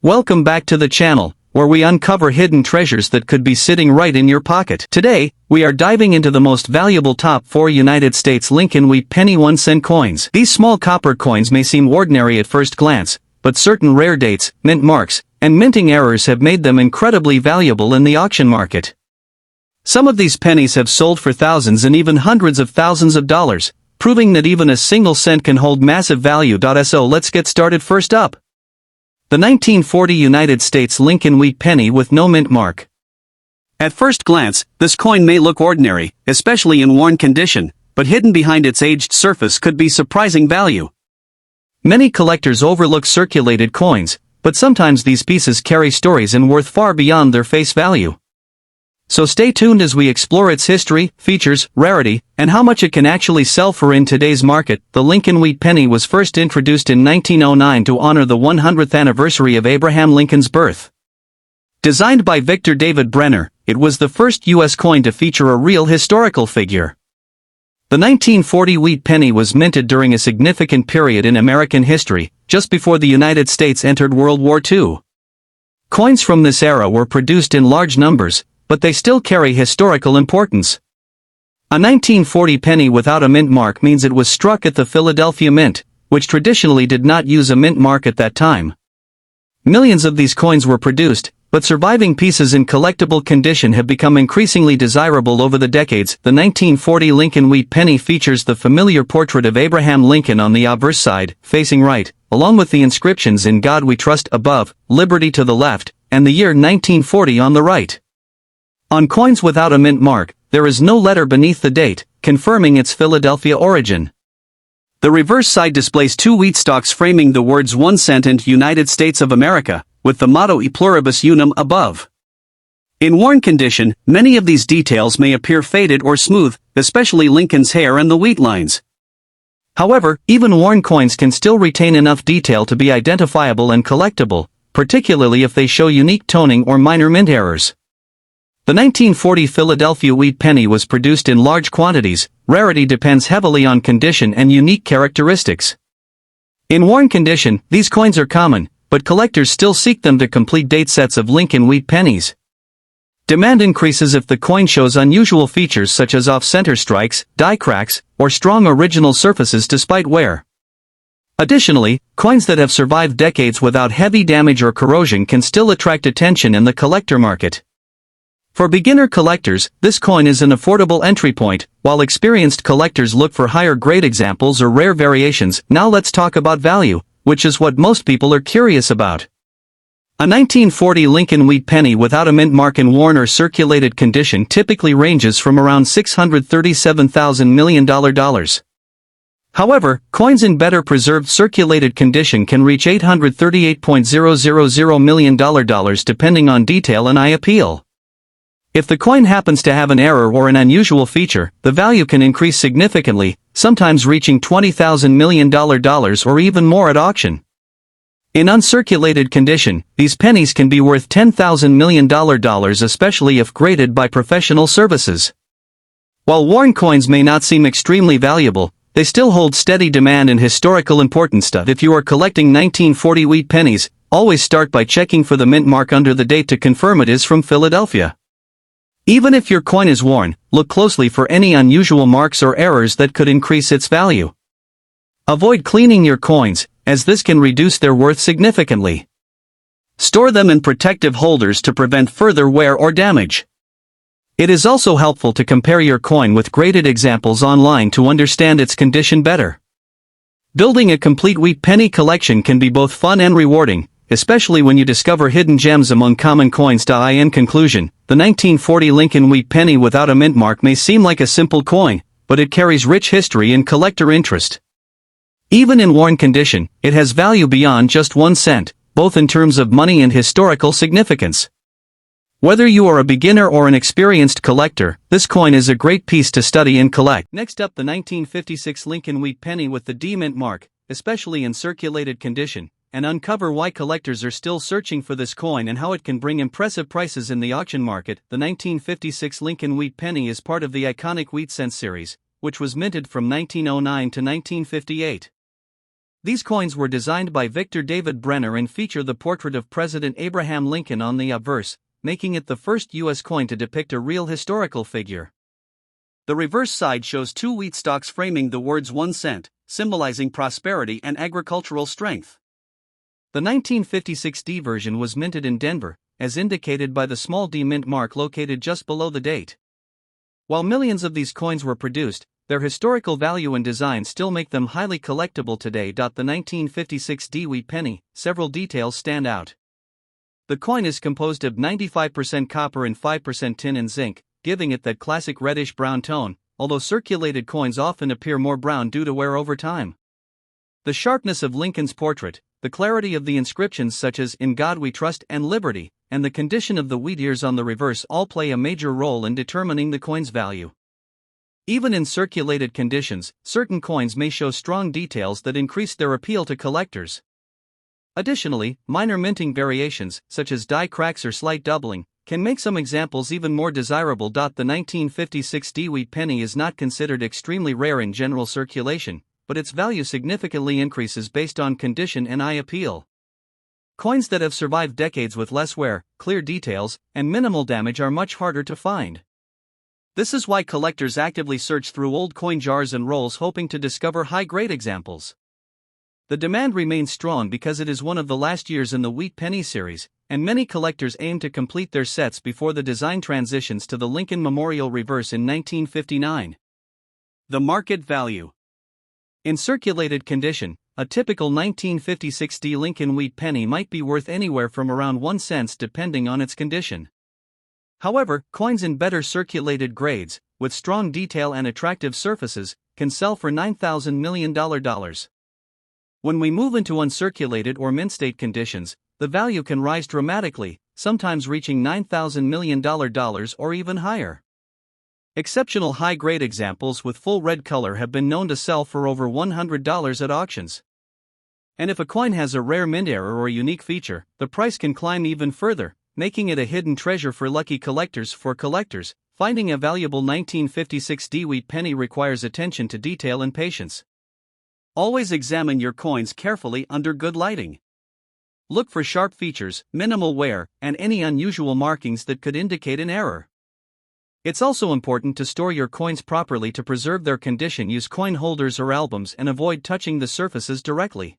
Welcome back to the channel, where we uncover hidden treasures that could be sitting right in your pocket. Today, we are diving into the most valuable top 4 United States Lincoln Wheat Penny 1-cent coins. These small copper coins may seem ordinary at first glance, but certain rare dates, mint marks, and minting errors have made them incredibly valuable in the auction market. Some of these pennies have sold for thousands and even hundreds of thousands of dollars, proving that even a single cent can hold massive value. So let's get started. First up, the 1940 United States Lincoln Wheat Penny with no mint mark. At first glance, this coin may look ordinary, especially in worn condition, but hidden behind its aged surface could be surprising value. Many collectors overlook circulated coins, but sometimes these pieces carry stories and worth far beyond their face value. So stay tuned as we explore its history, features, rarity, and how much it can actually sell for in today's market. The Lincoln Wheat Penny was first introduced in 1909 to honor the 100th anniversary of Abraham Lincoln's birth. Designed by Victor David Brenner, it was the first U.S. coin to feature a real historical figure. The 1940 wheat penny was minted during a significant period in American history, just before the United States entered World War II. Coins from this era were produced in large numbers, but they still carry historical importance. A 1940 penny without a mint mark means it was struck at the Philadelphia Mint, which traditionally did not use a mint mark at that time. Millions of these coins were produced, but surviving pieces in collectible condition have become increasingly desirable over the decades. The 1940 Lincoln Wheat Penny features the familiar portrait of Abraham Lincoln on the obverse side, facing right, along with the inscriptions "In God We Trust" above, "Liberty" to the left, and the year 1940 on the right. On coins without a mint mark, there is no letter beneath the date, confirming its Philadelphia origin. The reverse side displays 2 wheat stalks framing the words 1 cent and United States of America, with the motto E Pluribus Unum above. In worn condition, many of these details may appear faded or smooth, especially Lincoln's hair and the wheat lines. However, even worn coins can still retain enough detail to be identifiable and collectible, particularly if they show unique toning or minor mint errors. The 1940 Philadelphia Wheat Penny was produced in large quantities. Rarity depends heavily on condition and unique characteristics. In worn condition, these coins are common, but collectors still seek them to complete date sets of Lincoln Wheat Pennies. Demand increases if the coin shows unusual features such as off-center strikes, die cracks, or strong original surfaces despite wear. Additionally, coins that have survived decades without heavy damage or corrosion can still attract attention in the collector market. For beginner collectors, this coin is an affordable entry point, while experienced collectors look for higher-grade examples or rare variations. Now let's talk about value, which is what most people are curious about. A 1940 Lincoln Wheat Penny without a mint mark in worn or circulated condition typically ranges from around $637,000 million. However, coins in better preserved circulated condition can reach $838.000 million depending on detail and eye appeal. If the coin happens to have an error or an unusual feature, the value can increase significantly, sometimes reaching $20,000 million or even more at auction. In uncirculated condition, these pennies can be worth $10,000 million, especially if graded by professional services. While worn coins may not seem extremely valuable, they still hold steady demand and historical importance. If you are collecting 1940 wheat pennies, always start by checking for the mint mark under the date to confirm it is from Philadelphia. Even if your coin is worn, look closely for any unusual marks or errors that could increase its value. Avoid cleaning your coins, as this can reduce their worth significantly. Store them in protective holders to prevent further wear or damage. It is also helpful to compare your coin with graded examples online to understand its condition better. Building a complete wheat penny collection can be both fun and rewarding, especially when you discover hidden gems among common coins. In conclusion, the 1940 Lincoln Wheat Penny without a mint mark may seem like a simple coin, but it carries rich history and collector interest. Even in worn condition, it has value beyond just 1 cent, both in terms of money and historical significance. Whether you are a beginner or an experienced collector, this coin is a great piece to study and collect. Next up, the 1956 Lincoln Wheat Penny with the D mint mark, especially in circulated condition, and uncover why collectors are still searching for this coin and how it can bring impressive prices in the auction market. The 1956 Lincoln Wheat Penny is part of the iconic wheat cent series, which was minted from 1909 to 1958. These coins were designed by Victor David Brenner and feature the portrait of President Abraham Lincoln on the obverse, making it the first U.S. coin to depict a real historical figure. The reverse side shows two wheat stalks framing the words 1 cent, symbolizing prosperity and agricultural strength. The 1956 D version was minted in Denver, as indicated by the small D mint mark located just below the date. While millions of these coins were produced, their historical value and design still make them highly collectible today. The 1956 D wheat penny, several details stand out. The coin is composed of 95% copper and 5% tin and zinc, giving it that classic reddish-brown tone, although circulated coins often appear more brown due to wear over time. The sharpness of Lincoln's portrait, the clarity of the inscriptions such as "In God We Trust" and "Liberty," and the condition of the wheat ears on the reverse all play a major role in determining the coin's value. Even in circulated conditions, certain coins may show strong details that increase their appeal to collectors. Additionally, minor minting variations, such as die cracks or slight doubling, can make some examples even more desirable. The 1956 D wheat penny is not considered extremely rare in general circulation, but its value significantly increases based on condition and eye appeal. Coins that have survived decades with less wear, clear details, and minimal damage are much harder to find. This is why collectors actively search through old coin jars and rolls hoping to discover high-grade examples. The demand remains strong because it is one of the last years in the wheat penny series, and many collectors aim to complete their sets before the design transitions to the Lincoln Memorial reverse in 1959. The market value. In circulated condition, a typical 1956 D Lincoln Wheat penny might be worth anywhere from around 1 cent depending on its condition. However, coins in better circulated grades, with strong detail and attractive surfaces, can sell for $9,000 million. When we move into uncirculated or mint state conditions, the value can rise dramatically, sometimes reaching $9,000 million or even higher. Exceptional high-grade examples with full red color have been known to sell for over $100 at auctions. And if a coin has a rare mint error or unique feature, the price can climb even further, making it a hidden treasure for lucky collectors. For collectors, finding a valuable 1956 D wheat penny requires attention to detail and patience. Always examine your coins carefully under good lighting. Look for sharp features, minimal wear, and any unusual markings that could indicate an error. It's also important to store your coins properly to preserve their condition. Use coin holders or albums and avoid touching the surfaces directly.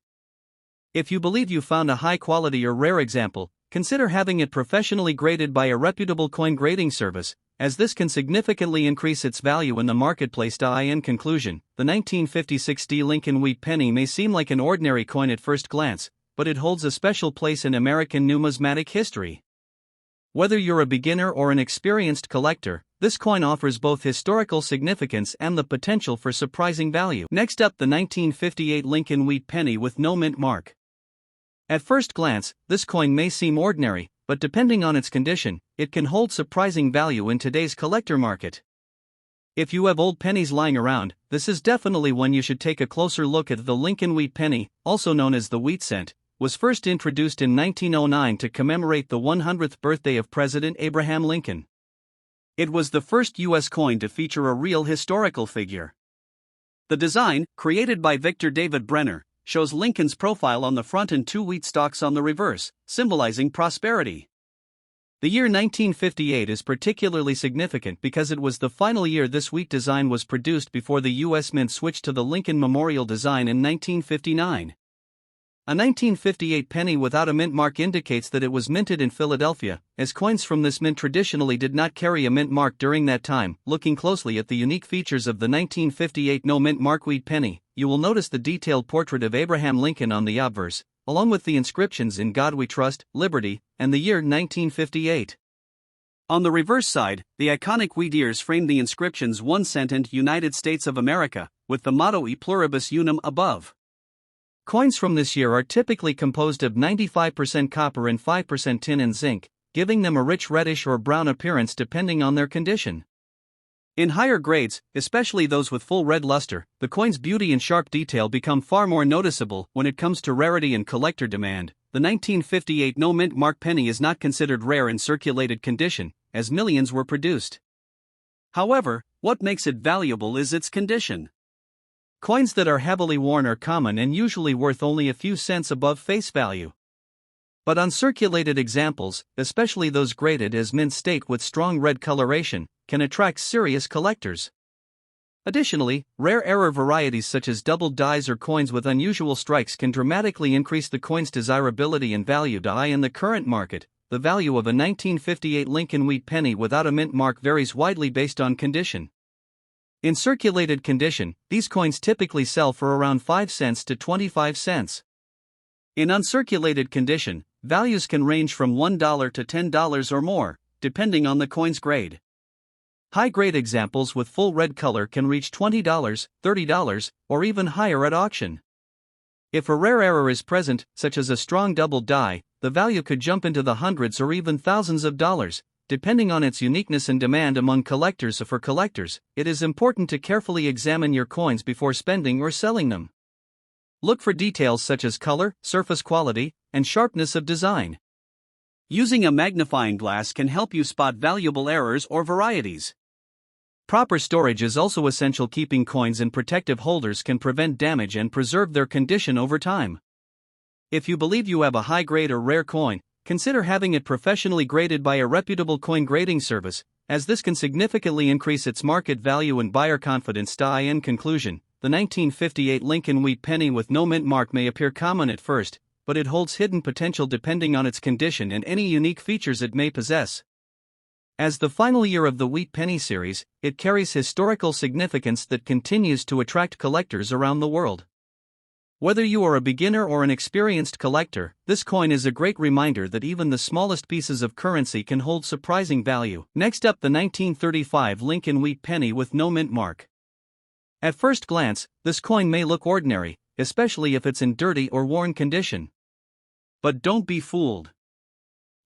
If you believe you found a high-quality or rare example, consider having it professionally graded by a reputable coin grading service, as this can significantly increase its value in the marketplace. In conclusion, the 1956 D Lincoln Wheat penny may seem like an ordinary coin at first glance, but it holds a special place in American numismatic history. Whether you're a beginner or an experienced collector, this coin offers both historical significance and the potential for surprising value. Next up, the 1958 Lincoln Wheat penny with no mint mark. At first glance, this coin may seem ordinary, but depending on its condition, it can hold surprising value in today's collector market. If you have old pennies lying around, this is definitely one you should take a closer look at. The Lincoln Wheat penny, also known as the wheat cent, was first introduced in 1909 to commemorate the 100th birthday of President Abraham Lincoln. It was the first U.S. coin to feature a real historical figure. The design, created by Victor David Brenner, shows Lincoln's profile on the front and two wheat stalks on the reverse, symbolizing prosperity. The year 1958 is particularly significant because it was the final year this wheat design was produced before the U.S. Mint switched to the Lincoln Memorial design in 1959. A 1958 penny without a mint mark indicates that it was minted in Philadelphia, as coins from this mint traditionally did not carry a mint mark during that time. Looking closely at the unique features of the 1958 no mint mark wheat penny, you will notice the detailed portrait of Abraham Lincoln on the obverse, along with the inscriptions "In God We Trust," "Liberty," and the year 1958. On the reverse side, the iconic wheat ears frame the inscriptions 1 cent and United States of America, with the motto E pluribus unum above. Coins from this year are typically composed of 95% copper and 5% tin and zinc, giving them a rich reddish or brown appearance depending on their condition. In higher grades, especially those with full red luster, the coin's beauty and sharp detail become far more noticeable. When it comes to rarity and collector demand, the 1958 no mint mark penny is not considered rare in circulated condition, as millions were produced. However, what makes it valuable is its condition. Coins that are heavily worn are common and usually worth only a few cents above face value. But uncirculated examples, especially those graded as mint state with strong red coloration, can attract serious collectors. Additionally, rare error varieties such as doubled dies or coins with unusual strikes can dramatically increase the coin's desirability and value. In the current market, the value of a 1958 Lincoln Wheat Penny without a mint mark varies widely based on condition. In circulated condition, these coins typically sell for around 5 cents to 25 cents. In uncirculated condition, values can range from $1 to $10 or more, depending on the coin's grade. High-grade examples with full red color can reach $20, $30, or even higher at auction. If a rare error is present, such as a strong double die, the value could jump into the hundreds or even thousands of dollars, depending on its uniqueness and demand among collectors. For collectors, it is important to carefully examine your coins before spending or selling them. Look for details such as color, surface quality, and sharpness of design. Using a magnifying glass can help you spot valuable errors or varieties. Proper storage is also essential. Keeping coins in protective holders can prevent damage and preserve their condition over time. If you believe you have a high-grade or rare coin, consider having it professionally graded by a reputable coin grading service, as this can significantly increase its market value and buyer confidence. In conclusion, the 1958 Lincoln Wheat Penny with no mint mark may appear common at first, but it holds hidden potential depending on its condition and any unique features it may possess. As the final year of the Wheat Penny series, it carries historical significance that continues to attract collectors around the world. Whether you are a beginner or an experienced collector, this coin is a great reminder that even the smallest pieces of currency can hold surprising value. Next up, the 1935 Lincoln Wheat Penny with no mint mark. At first glance, this coin may look ordinary, especially if it's in dirty or worn condition. But don't be fooled.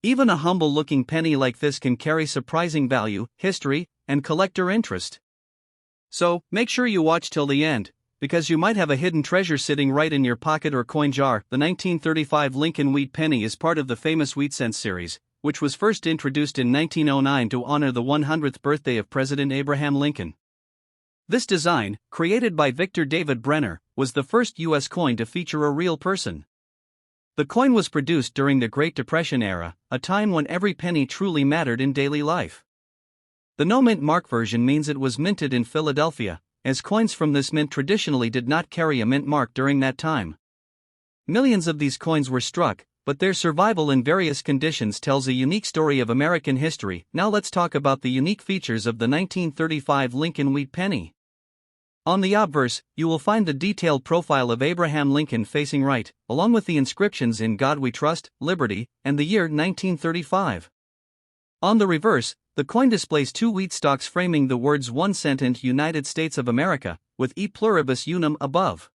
Even a humble-looking penny like this can carry surprising value, history, and collector interest. So, make sure you watch till the end, because you might have a hidden treasure sitting right in your pocket or coin jar. The 1935 Lincoln Wheat Penny is part of the famous Wheat Cents series, which was first introduced in 1909 to honor the 100th birthday of President Abraham Lincoln. This design, created by Victor David Brenner, was the first U.S. coin to feature a real person. The coin was produced during the Great Depression era, a time when every penny truly mattered in daily life. The no mint mark version means it was minted in Philadelphia, as coins from this mint traditionally did not carry a mint mark during that time. Millions of these coins were struck, but their survival in various conditions tells a unique story of American history. Now let's talk about the unique features of the 1935 Lincoln Wheat Penny. On the obverse, you will find the detailed profile of Abraham Lincoln facing right, along with the inscriptions "In God We Trust," "Liberty," and the year 1935. On the reverse, the coin displays two wheat stalks framing the words 1 cent and United States of America, with E pluribus unum above.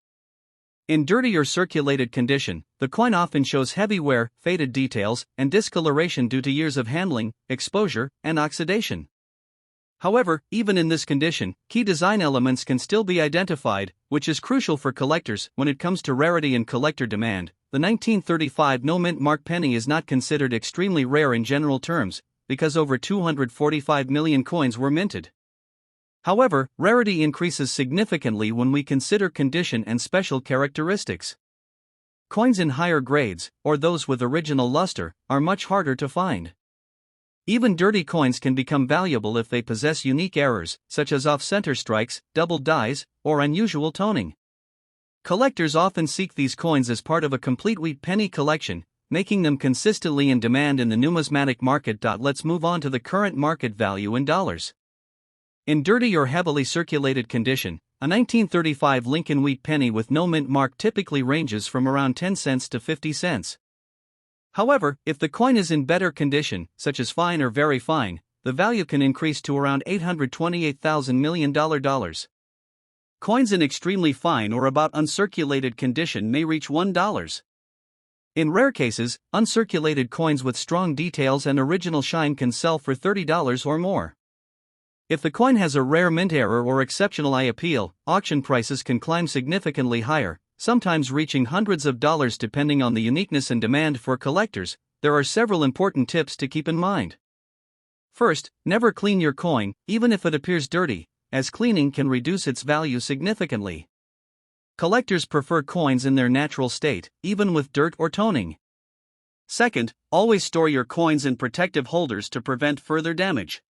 In dirty or circulated condition, the coin often shows heavy wear, faded details, and discoloration due to years of handling, exposure, and oxidation. However, even in this condition, key design elements can still be identified, which is crucial for collectors. When it comes to rarity and collector demand, the 1935 no mint mark penny is not considered extremely rare in general terms, because over 245 million coins were minted. However, rarity increases significantly when we consider condition and special characteristics. Coins in higher grades, or those with original luster, are much harder to find. Even dirty coins can become valuable if they possess unique errors, such as off-center strikes, double dies, or unusual toning. Collectors often seek these coins as part of a complete wheat penny collection, making them consistently in demand in the numismatic market. Let's move on to the current market value in dollars. In dirty or heavily circulated condition, a 1935 Lincoln Wheat Penny with no mint mark typically ranges from around 10 cents to 50 cents. However, if the coin is in better condition, such as fine or very fine, the value can increase to around $828,000 million. Coins in extremely fine or about uncirculated condition may reach $1. In rare cases, uncirculated coins with strong details and original shine can sell for $30 or more. If the coin has a rare mint error or exceptional eye appeal, auction prices can climb significantly higher, sometimes reaching hundreds of dollars depending on the uniqueness and demand. For collectors, there are several important tips to keep in mind. First, never clean your coin, even if it appears dirty, as cleaning can reduce its value significantly. Collectors prefer coins in their natural state, even with dirt or toning. Second, always store your coins in protective holders to prevent further damage.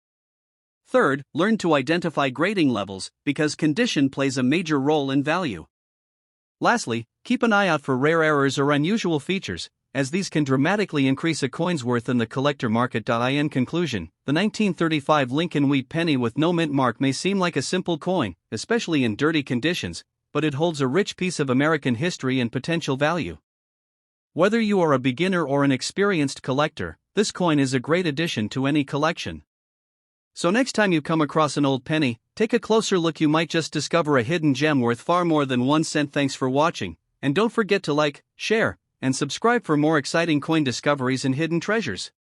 Third, learn to identify grading levels, because condition plays a major role in value. Lastly, keep an eye out for rare errors or unusual features, as these can dramatically increase a coin's worth in the collector market. In conclusion, the 1935 Lincoln Wheat Penny with no mint mark may seem like a simple coin, especially in dirty conditions, but it holds a rich piece of American history and potential value. Whether you are a beginner or an experienced collector, this coin is a great addition to any collection. So next time you come across an old penny, take a closer look. You might just discover a hidden gem worth far more than 1 cent. Thanks for watching, and don't forget to like, share, and subscribe for more exciting coin discoveries and hidden treasures.